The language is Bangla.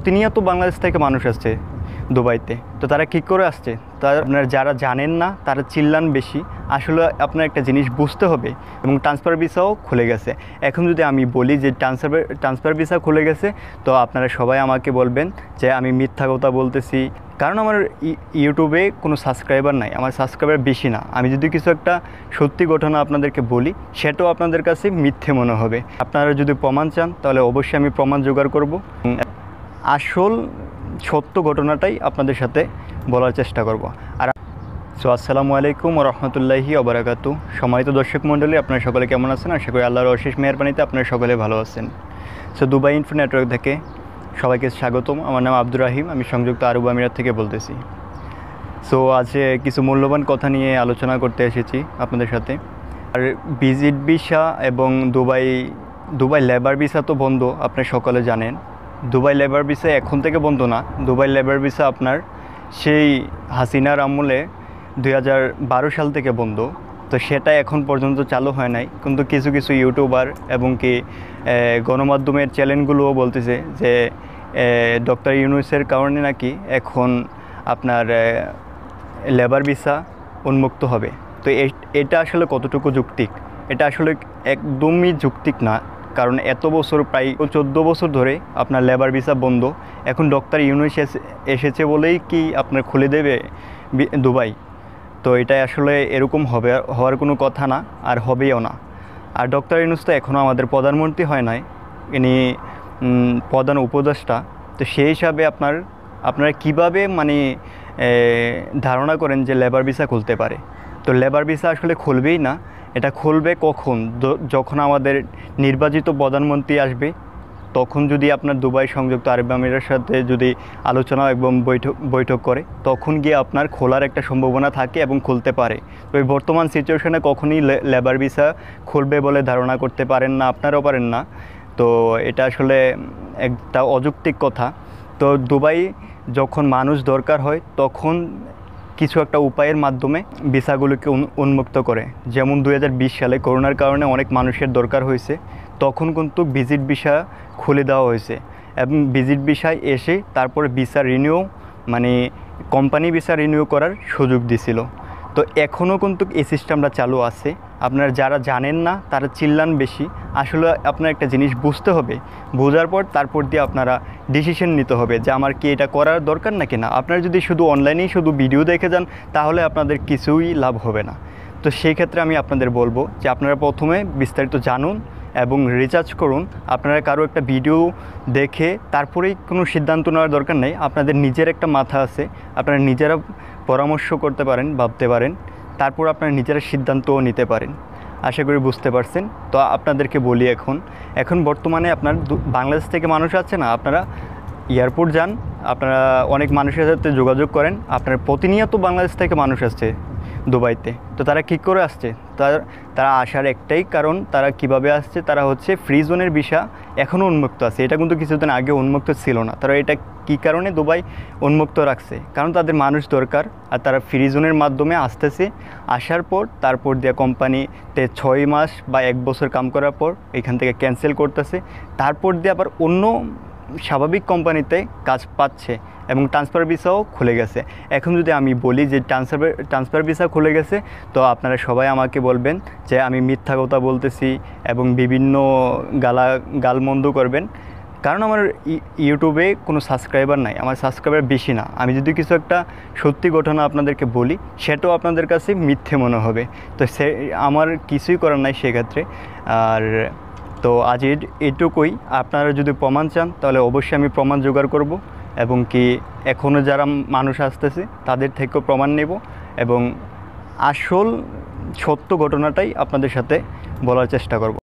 প্রতিনিয়ত বাংলাদেশ থেকে মানুষ আসছে দুবাইতে। তো তারা কী করে আসছে? তারা আপনারা যারা জানেন না তারা চিল্লান বেশি। আসলে আপনার একটা জিনিস বুঝতে হবে, এবং ট্রান্সফার ভিসাও খুলে গেছে। এখন যদি আমি বলি যে ট্রান্সফার ভিসা খুলে গেছে, তো আপনারা সবাই আমাকে বলবেন যে আমি মিথ্যা কথা বলতেছি। কারণ আমার ইউটিউবে কোনো সাবস্ক্রাইবার নাই, আমার সাবস্ক্রাইবার বেশি না। আমি যদি কিছু একটা সত্যি ঘটনা আপনাদেরকে বলি, সেটাও আপনাদের কাছে মিথ্যে মনে হবে। আপনারা যদি প্রমাণ চান তাহলে অবশ্যই আমি প্রমাণ জোগাড় করব, আসল সত্য ঘটনাটাই আপনাদের সাথে বলার চেষ্টা করব। আর আসসালামু আলাইকুম ওয়া রাহমাতুল্লাহি ওয়া বারাকাতুহু। সম্মানিত দর্শক মণ্ডলী, আপনারা সকলে কেমন আছেন? আশা করি আল্লাহর অশেষ মেহেরবানিতে আপনারা সকলে ভালো আছেন। দুবাই ইনফো নেটওয়ার্ক থেকে সবাইকে স্বাগতম। আমার নাম আব্দুর রাহিম, আমি সংযুক্ত আরব আমিরাত থেকে বলতেছি। আজ কিছু মূল্যবান কথা নিয়ে আলোচনা করতে এসেছি আপনাদের সাথে। আর ভিজিট ভিসা এবং দুবাই লেবার ভিসা তো বন্ধ, আপনি সকলে জানেন। দুবাই লেবার ভিসা এখন থেকে বন্ধ না, দুবাই লেবার ভিসা আপনার সেই হাসিনার আমলে 2012 সাল থেকে বন্ধ। তো সেটা এখন পর্যন্ত চালু হয় নাই, কিন্তু কিছু কিছু ইউটিউবার এবং কি গণমাধ্যমের চ্যানেলগুলোও বলতেছে যে ডক্টর ইউনূসের কারণে নাকি এখন আপনার লেবার ভিসা উন্মুক্ত হবে। তো এটা আসলে কতটুকু যৌক্তিক? এটা আসলে একদমই যৌক্তিক না, কারণ এত বছর, প্রায় 14 বছর ধরে আপনার লেবার ভিসা বন্ধ। এখন ডক্টর ইউনূস এসেছে বলেই কি আপনার খুলে দেবে দুবাই? তো এটা আসলে এরকম হওয়ার কোনো কথা না, আর হবেও না। আর ডক্টর ইউনূস তো এখনও আমাদের প্রধানমন্ত্রী হয় নাই, ইনি প্রধান উপদেষ্টা। তো সেই হিসাবে আপনারা কীভাবে ধারণা করেন যে লেবার ভিসা খুলতে পারে? তো লেবার ভিসা আসলে খুলবেই না। এটা খুলবে কখন? যখন আমাদের নির্বাচিত প্রধানমন্ত্রী আসবে, তখন যদি আপনার দুবাই সংযুক্ত আরব আমিরাতের সাথে যদি আলোচনা এবং বৈঠক করে, তখন গিয়ে আপনার খোলার একটা সম্ভাবনা থাকে এবং খুলতে পারে। তো এই বর্তমান সিচুয়েশনে কখনই লেবার ভিসা খুলবে বলে ধারণা করতে পারেন না, আপনারাও পারেন না। তো এটা আসলে একটা অযৌক্তিক কথা। তো দুবাই যখন মানুষ দরকার হয়, তখন কিছু একটা উপায়ের মাধ্যমে ভিসাগুলোকে উন্মুক্ত করে। যেমন 2020 সালে করোনার কারণে অনেক মানুষের দরকার হয়েছে, তখন কিন্তু ভিজিট ভিসা খুলে দেওয়া হয়েছে, এবং ভিজিট ভিসায় এসে তারপরে visa renew company visa renew করার সুযোগ দিছিল। তো এখনও কিন্তু এই সিস্টেমটা চালু আছে। আপনারা যারা জানেন না তারা চিল্লান বেশি। আসলে আপনার একটা জিনিস বুঝতে হবে, বোঝার পর তারপর দিয়ে আপনারা ডিসিশন নিতে হবে যে আমার কি এটা করার দরকার নাকি না। আপনারা যদি শুধু অনলাইনেই শুধু ভিডিও দেখে যান, তাহলে আপনাদের কিছুই লাভ হবে না। তো সেই ক্ষেত্রে আমি আপনাদের বলবো যে আপনারা প্রথমে বিস্তারিত জানুন এবং রিসার্চ করুন। আপনারা কারো একটা ভিডিও দেখে তারপরেই কোনো সিদ্ধান্ত নেওয়ার দরকার নেই। আপনাদের নিজের একটা মাথা আছে, আপনারা নিজেরা পরামর্শ করতে পারেন, ভাবতে পারেন, তারপর আপনারা নিজেরা সিদ্ধান্তও নিতে পারেন। আশা করি বুঝতে পারছেন। তো আপনাদেরকে বলি, এখন বর্তমানে আপনার বাংলাদেশ থেকে মানুষ আছে না, আপনারা এয়ারপোর্ট যান, আপনারা অনেক মানুষের সাথে যোগাযোগ করেন। আপনার প্রতিনিয়ত বাংলাদেশ থেকে মানুষ আসছে দুবাইতে। তো তারা কী করে আসছে? তারা আসার একটাই কারণ। তারা কিভাবে আসছে? তারা হচ্ছে ফ্রি জোনের ভিসা এখনও উন্মুক্ত আছে। এটা কিন্তু কিছুদিন আগে উন্মুক্ত ছিল না। তারা এটা কী কারণে দুবাই উন্মুক্ত রাখছে? কারণ তাদের মানুষ দরকার, আর তারা ফ্রি জোনের মাধ্যমে আসতেছে। আসার পর তারপর দিয়ে কোম্পানিতে 6 মাস বা 1 বছর কাম করার পর এখান থেকে ক্যান্সেল করতেছে, তারপর দিয়ে আবার অন্য স্বাভাবিক কোম্পানিতে কাজ পাচ্ছে, এবং ট্রান্সফার ভিসাও খুলে গেছে। এখন যদি আমি বলি যে ট্রান্সফার ভিসা খুলে গেছে, তো আপনারা সবাই আমাকে বলবেন যে আমি মিথ্যা কথা বলতেছি এবং বিভিন্ন গালমন্দ করবেন। কারণ আমার ইউটিউবে কোনো সাবস্ক্রাইবার নাই, আমার সাবস্ক্রাইবার বেশি না। আমি যদি কিছু একটা সত্যি ঘটনা আপনাদেরকে বলি, সেটাও আপনাদের কাছে মিথ্যে মনে হবে। তো আমার কিছুই করার নাই সেক্ষেত্রে। আর তো আজ এটুকুই। আপনারা যদি প্রমাণ চান তাহলে অবশ্যই আমি প্রমাণ জোগাড় করব, এবং কি এখনও যারা মানুষ আসতেছে তাদের থেকেও প্রমাণ নেব, এবং আসল সত্য ঘটনাটাই আপনাদের সাথে বলার চেষ্টা করব।